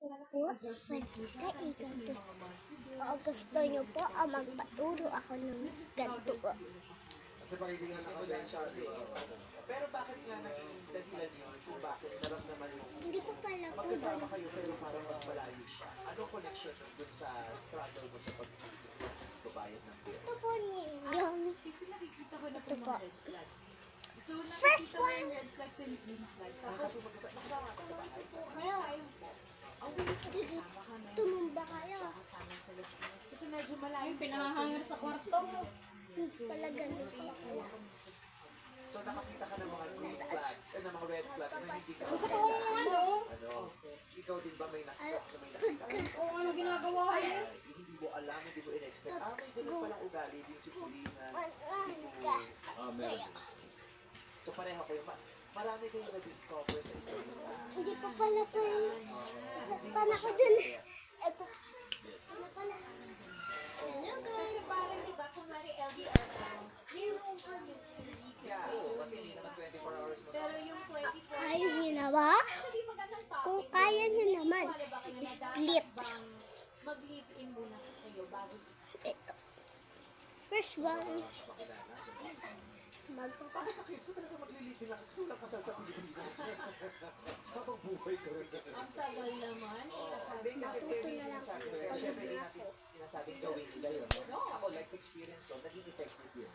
po, Francisca Igantos. O gusto niyo po magpaturo ako ng ganito po. Kasi pakibigyan sa confidentiality. Pero bakit nga naging dahilan yun kung bakit naramdaman mo? Hindi ko pala po Magkasama kayo pero parang mas malayo siya. Anong connection dun sa struggle mo sa pagbabayad ng bills? gusto po ninyong Kasi nakikita ko na ito po. red flags. So, First nakikita ko one. yung red flags and green flags. Ah, Tapos, kasi nakasama ka sa bahay? Kayo, ang willing ko kasama kami. tumumba kayo. Kasama sa Las Piñas. Kasi medyo malayo. Pinahahangir sa kwarto mo. Pala ganun pala. So nakakita ka ng mga green flags, ng mga red flags na hindi ka Oo, makakita. ano? Ano? Ikaw din ba may nakita na may nakita ka? Oo, ano ginagawa ko? Hindi mo alam, hindi mo in-expect. May ganun palang ugali din si Paulina. So pareho kayo. Marami kayong na-discover sa isa't isa. Hindi pa pala po yun. Paano ko dun? Ito. Paano pala? Hello guys. Kasi parang diba, kung mari LDR ka, may room for mystery. Yeah, kasi hindi naman 24 hours mo. Pero yung 24 Kaya niyo na ba? actually magandang topic. Kung kaya niyo naman, Wala ba kayo split. bang mag-live-in muna kayo bago Ito. First one. Para sa case mo talaga maglilipin na kasi wala kasal sa Pilipinas. Habang buhay ka rin. ang tagal naman eh. Hindi kasi Matuto pwede na lang sinasabi. po. Pero syempre hindi natin sinasabing gawin nila yun. Ako, like sa experience ko, naging effective yun.